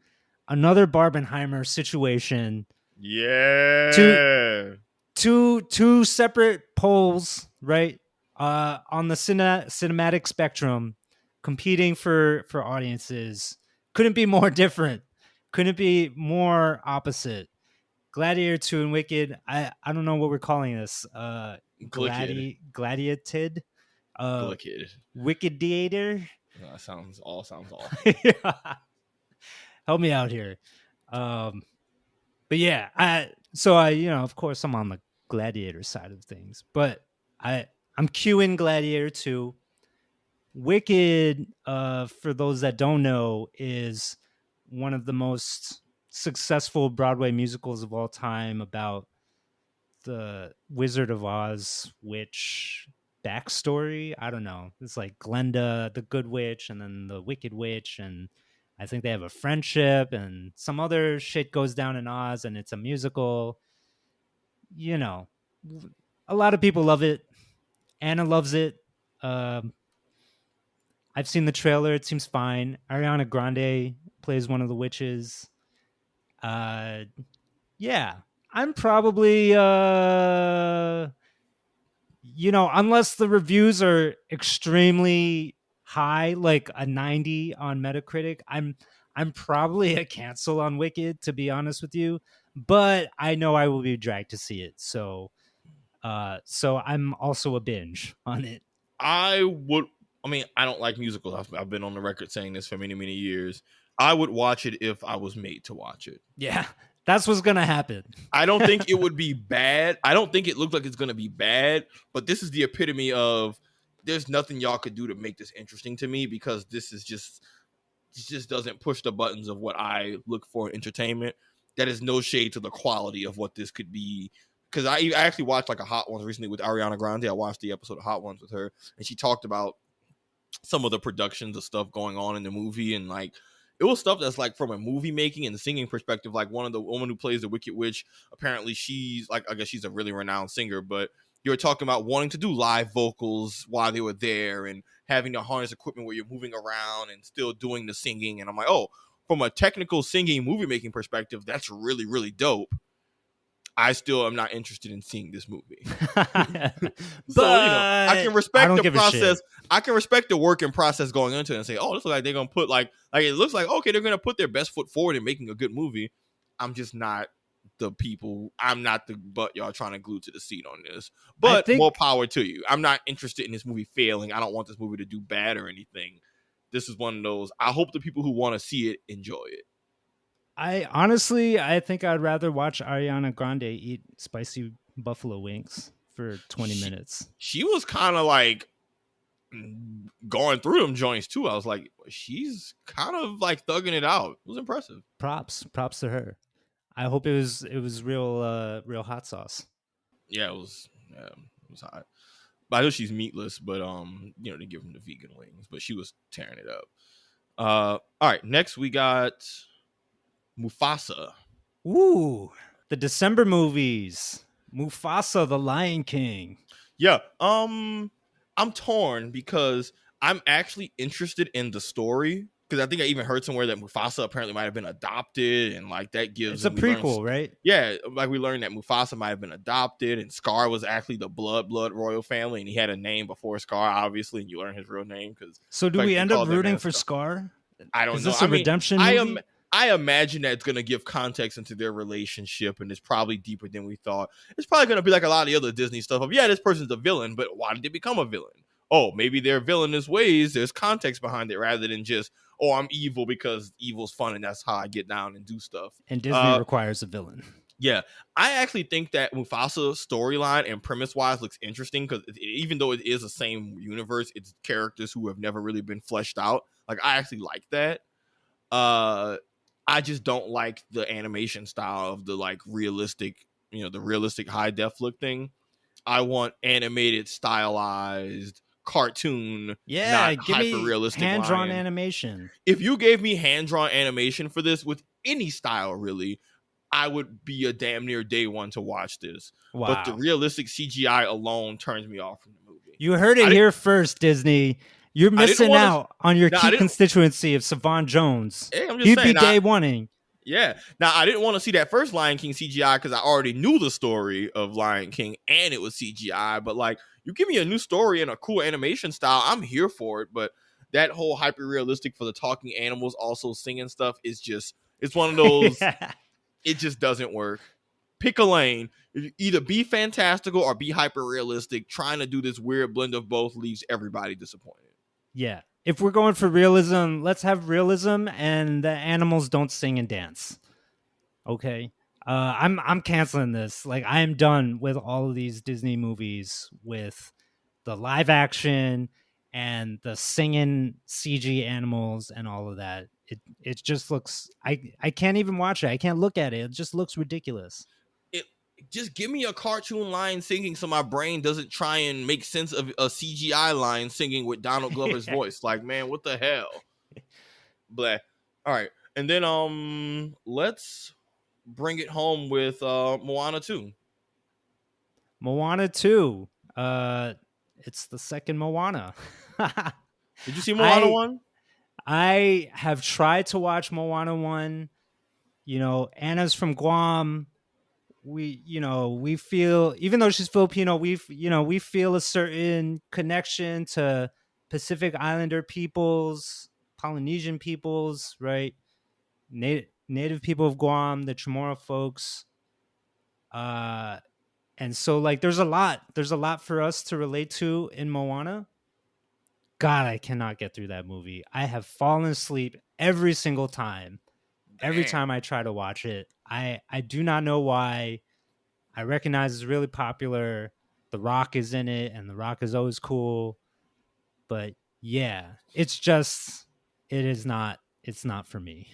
another Barbenheimer situation. Yeah. Two separate poles, right? On the cinematic spectrum, competing for audiences. Couldn't be more different. Couldn't be more opposite. Gladiator 2 and Wicked. I don't know what we're calling this. Gladiated. Wickediator. That sounds all. Yeah. Help me out here. But yeah, I of course I'm on the Gladiator side of things, but I'm queuing Gladiator 2. Wicked, for those that don't know, is one of the most successful Broadway musicals of all time about the Wizard of Oz witch backstory. I don't know. It's like Glenda, the good witch, and then the wicked witch, and I think they have a friendship, and some other shit goes down in Oz, and it's a musical. You know, a lot of people love it. Anna loves it. I've seen the trailer. It seems fine. Ariana Grande plays one of the witches. Yeah, I'm probably, unless the reviews are extremely high, like a 90 on Metacritic, I'm probably a cancel on Wicked, to be honest with you. But I know I will be dragged to see it. So I'm also a binge on it. I don't like musicals. I've been on the record saying this for many, many years. I would watch it if I was made to watch it. Yeah, that's what's going to happen. I don't think it would be bad. I don't think it looks like it's going to be bad, but this is the epitome of there's nothing y'all could do to make this interesting to me, because this just doesn't push the buttons of what I look for in entertainment. That is no shade to the quality of what this could be. Because I actually watched like a Hot Ones recently with Ariana Grande. I watched the episode of Hot Ones with her, and she talked about some of the productions of stuff going on in the movie, and like it was stuff that's like from a movie making and singing perspective. Like one of the woman who plays the Wicked Witch, apparently she's like, I guess she's a really renowned singer, but you were talking about wanting to do live vocals while they were there and having to harness equipment where you're moving around and still doing the singing. And I'm like, oh, from a technical singing movie making perspective, that's really, really dope. I still am not interested in seeing this movie. So, I can respect the process. I can respect the work and process going into it and say, oh, this looks like they're going to put like it looks like, okay, they're going to put their best foot forward in making a good movie. I'm just not the people. I'm not the butt y'all trying to glue to the seat on this. I But think more power to you. I'm not interested in this movie failing. I don't want this movie to do bad or anything. This is one of those. I hope the people who want to see it enjoy it. I think I'd rather watch Ariana Grande eat spicy buffalo wings for 20 minutes. She was kind of like going through them joints too. I was like, she's kind of like thugging it out. It was impressive. Props to her. I hope it was real hot sauce. Yeah, it was hot. But I know she's meatless, but they give them the vegan wings, but she was tearing it up. All right, next we got Mufasa. Ooh, the December movies. Mufasa, the Lion King. Yeah, I'm torn because I'm actually interested in the story, because I think I even heard somewhere that Mufasa apparently might have been adopted, and like that gives it's a prequel, right? Yeah, like we learned that Mufasa might have been adopted, and Scar was actually the blood royal family, and he had a name before Scar, obviously, and you learn his real name. So do we end up rooting for Scar? I don't know. Is this a redemption movie? I imagine that it's going to give context into their relationship, and it's probably deeper than we thought. It's probably going to be like a lot of the other Disney stuff of, yeah, this person's a villain, but why did they become a villain? Oh, maybe they're villainous ways. There's context behind it rather than just, oh, I'm evil because evil's fun and that's how I get down and do stuff. And Disney requires a villain. Yeah, I actually think that Mufasa's storyline and premise-wise looks interesting, because even though it is the same universe, it's characters who have never really been fleshed out. Like, I actually like that. I just don't like the animation style of the like realistic, the realistic high def look thing. I want animated, stylized cartoon, not give hyper realistic hand drawn animation. If you gave me hand drawn animation for this with any style, really, I would be a damn near day one to watch this. Wow. But the realistic CGI alone turns me off from the movie. You heard it here first, Disney. You're missing out on your key constituency of Savon Jones. Hey, I'm just He'd saying, be day one-ing. Yeah. Now, I didn't want to see that first Lion King CGI because I already knew the story of Lion King and it was CGI. But, like, you give me a new story and a cool animation style, I'm here for it. But that whole hyper-realistic for the talking animals also singing stuff is just, it's one of those, it just doesn't work. Pick a lane. Either be fantastical or be hyper-realistic. Trying to do this weird blend of both leaves everybody disappointed. Yeah. If we're going for realism, let's have realism and the animals don't sing and dance. Okay. I'm canceling this. Like, I am done with all of these Disney movies with the live action and the singing CG animals and all of that. It just looks, I can't even watch it. I can't look at it. It just looks ridiculous. Just give me a cartoon lion singing so my brain doesn't try and make sense of a CGI lion singing with Donald Glover's voice. Like, man, what the hell? Blah. All right. And then let's bring it home with Moana 2. Moana 2. It's the second Moana. Did you see Moana 1? I have tried to watch Moana 1. Anna's from Guam. We feel, even though she's Filipino, we feel a certain connection to Pacific Islander peoples, Polynesian peoples, right? Native people of Guam, the Chamorro folks. And so, like, there's a lot for us to relate to in Moana. God, I cannot get through that movie. I have fallen asleep every single time. Every time I try to watch it. I do not know why. I recognize it's really popular. The Rock is in it, and The Rock is always cool. But yeah, it's not for me.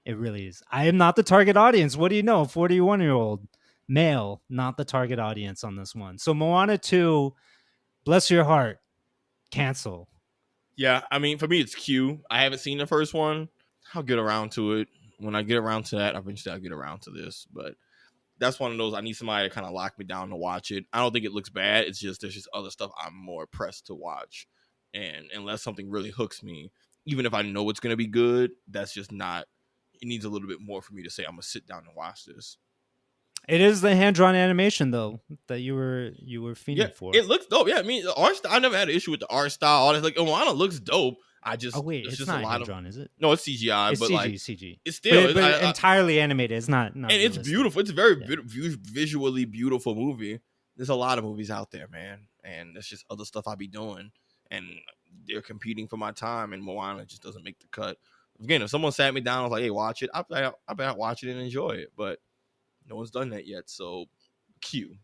It really is. I am not the target audience. What do you know? 41-year-old male, not the target audience on this one. So Moana 2, bless your heart, cancel. Yeah, I mean, for me, it's Q. I haven't seen the first one. I'll get around to it. When I get around to that, eventually I'll get around to this. But that's one of those, I need somebody to kind of lock me down to watch it. I don't think it looks bad. It's just, there's just other stuff I'm more pressed to watch. And unless something really hooks me, even if I know it's going to be good, that's just not, it needs a little bit more for me to say, I'm going to sit down and watch this. It is the hand-drawn animation, though, that you were fiending for. It looks dope. Yeah, I mean, the art style, I never had an issue with the art style. All this, like, Moana looks dope. Oh wait, it's it's just a not lot hand of drawn, is it? no, it's CGI, It's but like CG. it's But, still but entirely animated. It's not and realistic. it's beautiful. It's a very Yeah. visually beautiful movie. There's a lot of movies out there, man, and there's just other stuff I be doing, and they're competing for my time, and Moana just doesn't make the cut. Again, if someone sat me down, I was like, "Hey, watch it," I bet watch it and enjoy it, but no one's done that yet. So, Q,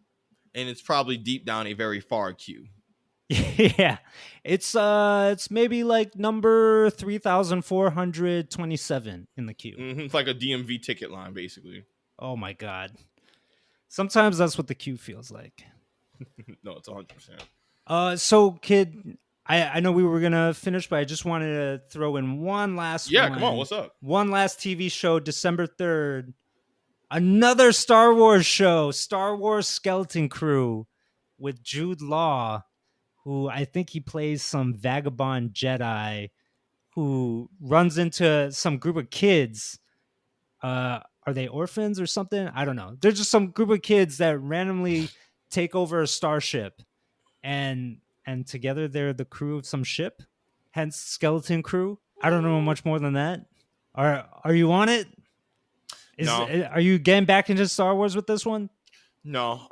and it's probably deep down a very far queue. Yeah, it's maybe like number 3,427 in the queue. It's like a DMV ticket line, basically. Oh my god! Sometimes that's what the queue feels like. No, it's 100%. So kid, I know we were gonna finish, but I just wanted to throw in one last one. Come on, what's up? One last TV show, December 3rd. Another Star Wars show, Star Wars Skeleton Crew, with Jude Law, who I think he plays some vagabond Jedi who runs into some group of kids. Are they orphans or something? I don't know. They're just some group of kids that randomly take over a starship, and together they're the crew of some ship. Hence, Skeleton Crew. I don't know much more than that. Are you on it? No. Are you getting back into Star Wars with this one? No.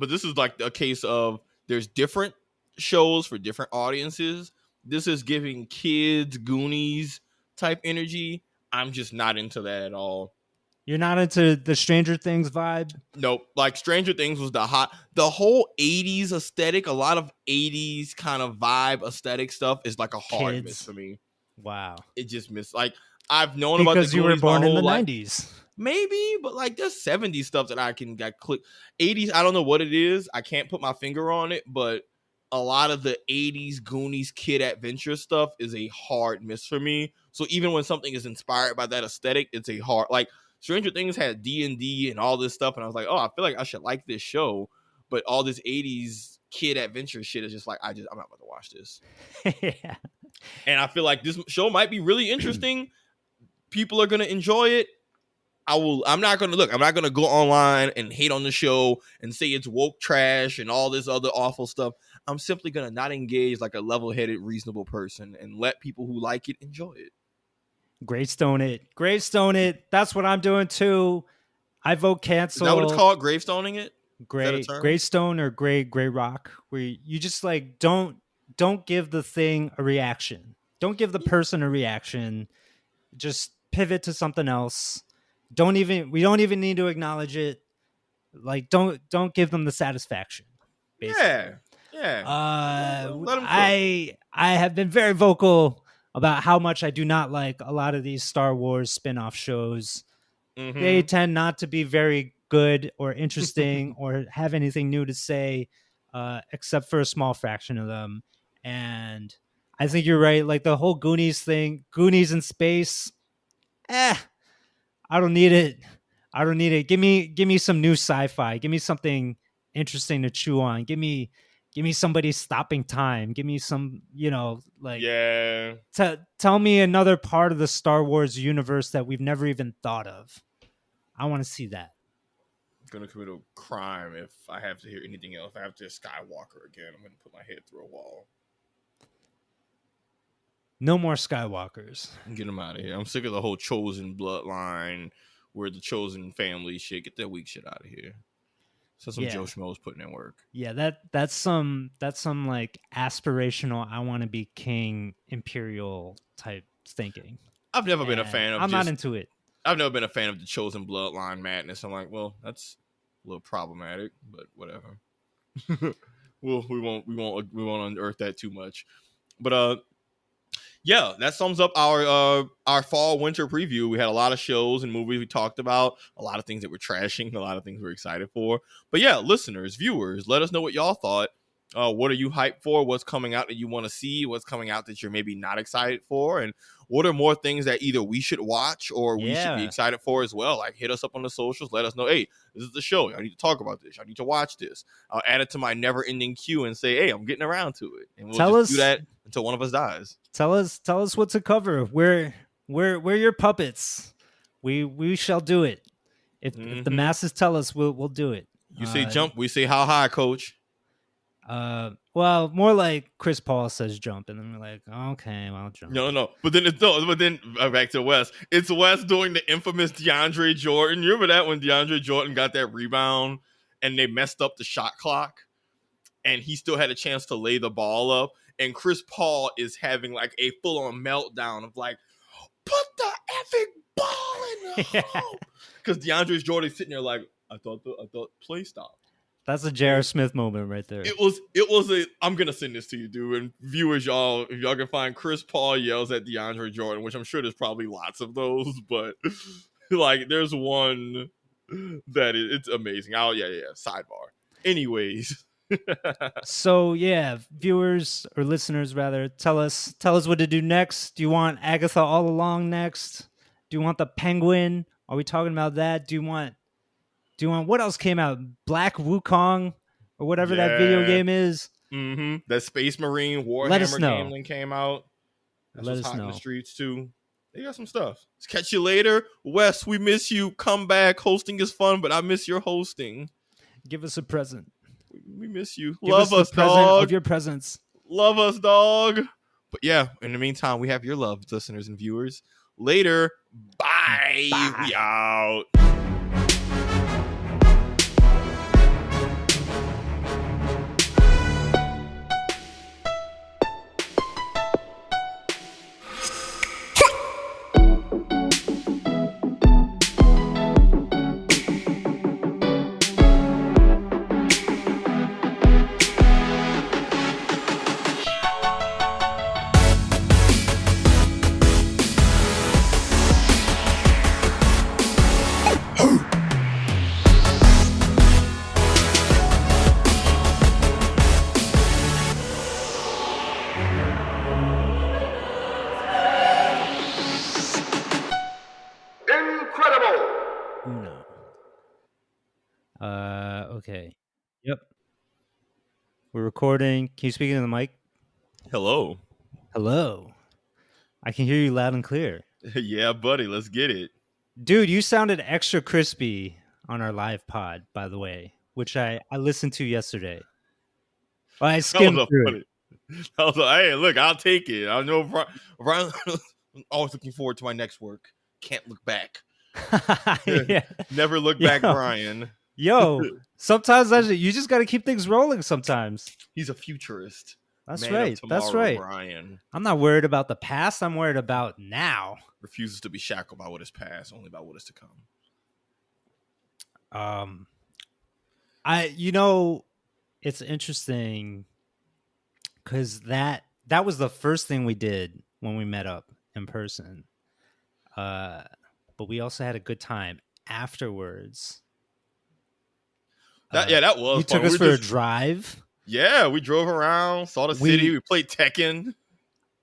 But this is like a case of there's different shows for different audiences. This is giving kids Goonies type energy. I'm just not into that at all. You're not into the Stranger Things vibe? Nope. Like Stranger Things was the whole 80s aesthetic, a lot of 80s kind of vibe aesthetic stuff is like a hard miss for me. Wow. It just missed. Like I've known about the Because you were born in the 90s. Maybe, but like there's 70s stuff that I can get click. 80s, I don't know what it is. I can't put my finger on it, but a lot of the 80s Goonies kid adventure stuff is a hard miss for me. So even when something is inspired by that aesthetic, it's a hard like Stranger Things had D&D and all this stuff, and I was like, oh, I feel like I should like this show, but all this 80s kid adventure shit is just like I'm not about to watch this. Yeah. And I feel like this show might be really interesting. People are gonna enjoy it. I'm not gonna go online and hate on the show and say it's woke trash and all this other awful stuff. I'm simply gonna not engage like a level-headed, reasonable person and let people who like it enjoy it. Gravestone it. That's what I'm doing too. I vote cancel. Is that what it's called? Gravestoning it? Gravestone or gray rock, where you just like don't give the thing a reaction. Don't give the person a reaction. Just pivot to something else. We don't even need to acknowledge it. Like don't give them the satisfaction. Basically. Yeah. Let them I have been very vocal about how much I do not like a lot of these Star Wars spin-off shows. Mm-hmm. They tend not to be very good or interesting or have anything new to say, except for a small fraction of them. And I think you're right. Like the whole Goonies thing, Goonies in space. I don't need it. Give me some new sci-fi. Give me something interesting to chew on. Give me somebody stopping time. Give me some, tell me another part of the Star Wars universe that we've never even thought of. I want to see that. I'm going to commit a crime if I have to hear anything else. If I have to hear Skywalker again, I'm going to put my head through a wall. No more Skywalkers. Get them out of here. I'm sick of the whole chosen bloodline where the chosen family shit. Get that weak shit out of here. So some Joe Schmo's putting in work. Yeah, that's some like aspirational, I want to be king imperial type thinking. I've never been a fan of. I'm not into it. I've never been a fan of the chosen bloodline madness. I'm like, well, that's a little problematic, but whatever. Well, we won't unearth that too much. But yeah, that sums up our fall winter preview. We had a lot of shows and movies we talked about, a lot of things that we're trashing, a lot of things we're excited for. But yeah, listeners, viewers, let us know what y'all thought. What are you hyped for? What's coming out that you want to see? What's coming out that you're maybe not excited for? And what are more things that either we should watch or we should be excited for as well? Like hit us up on the socials. Let us know, hey, this is the show. I need to talk about this. I need to watch this. I'll add it to my never-ending queue and say, hey, I'm getting around to it. And we'll do that until one of us dies. Tell us what to cover. We're your puppets. We shall do it. If the masses tell us, we'll do it. You say jump, we say how high, coach. Well, more like Chris Paul says jump, and then we're like, okay, well, jump. No. But then back to Wes. It's Wes doing the infamous DeAndre Jordan. You remember that when DeAndre Jordan got that rebound and they messed up the shot clock, and he still had a chance to lay the ball up, and Chris Paul is having like a full on meltdown of like, put the effing ball in the hole, because DeAndre Jordan's sitting there like, I thought play stopped. That's a J.R. Smith moment right there. It was a. I'm gonna send this to you, dude, and viewers, y'all, if y'all can find Chris Paul yells at DeAndre Jordan, which I'm sure there's probably lots of those, but like there's one that it's amazing. Oh yeah. Sidebar. Anyways. So yeah, viewers or listeners rather, tell us what to do next. Do you want Agatha all along next? Do you want the Penguin? Are we talking about that? Do you want what else came out? Black Wukong or whatever that video game is. Mm-hmm. That Space Marine Warhammer game that came out. That's Let us hot know. In the streets too. They got some stuff. Let's catch you later, Wes. We miss you. Come back. Hosting is fun, but I miss your hosting. Give us a present. We miss you. Give Love us, present dog. of your presence. Love us, dog. But yeah, in the meantime, we have your love, listeners and viewers. Later. Bye. We out. Okay. Yep. We're recording. Can you speak into the mic? Hello. Hello. I can hear you loud and clear. Yeah, buddy. Let's get it. Dude, you sounded extra crispy on our live pod, by the way, which I listened to yesterday. Well, I skimmed through it. I was like, hey, look, I'll take it. I know Brian. I'm always looking forward to my next work. Can't look back. Yeah. Never look back, Brian. Yo, sometimes you just got to keep things rolling sometimes. He's a futurist. That's Man right. of tomorrow, That's right. Brian. I'm not worried about the past. I'm worried about now. Refuses to be shackled by what is past, only by what is to come. It's interesting because that was the first thing we did when we met up in person. But we also had a good time afterwards. That was. You took us for a drive. Yeah, we drove around, saw the city. We played Tekken.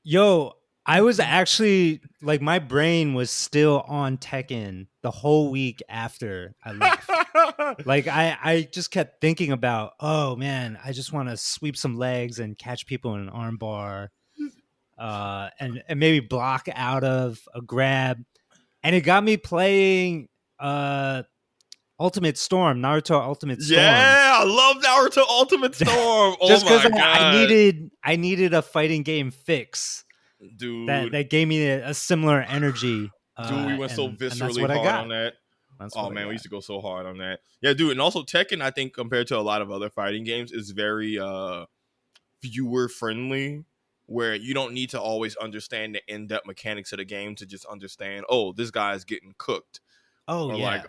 Yo, I was actually like, my brain was still on Tekken the whole week after I left. Like I just kept thinking about, oh man, I just want to sweep some legs and catch people in an arm bar, and maybe block out of a grab, and it got me playing Ultimate Storm, Naruto Ultimate Storm. Yeah, I love Naruto Ultimate Storm. Just because I needed a fighting game fix, dude. That gave me a similar energy. Dude, we went so viscerally hard on that. We used to go so hard on that. Yeah, dude, and also Tekken, I think compared to a lot of other fighting games, is very viewer friendly, where you don't need to always understand the in-depth mechanics of the game to just understand, oh, this guy's getting cooked. Oh, yeah. Like,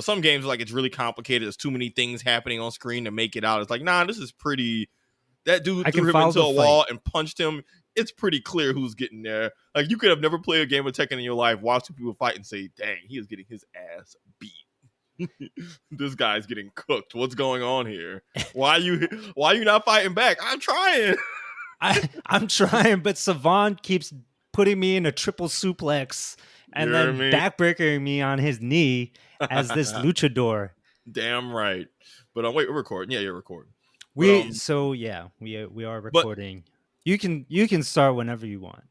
some games like it's really complicated. There's too many things happening on screen to make it out. It's like, nah, this is pretty. That dude threw him into a wall and punched him. It's pretty clear who's getting there. Like, you could have never played a game of Tekken in your life, watch two people fight, and say, dang, he is getting his ass beat. This guy's getting cooked. What's going on here? Why you not fighting back? I'm trying. I'm trying, but Savon keeps putting me in a triple suplex and then backbreaking me on his knee as this luchador. Damn right. But wait, we're recording. Yeah, you're recording. We are recording. You can start whenever you want.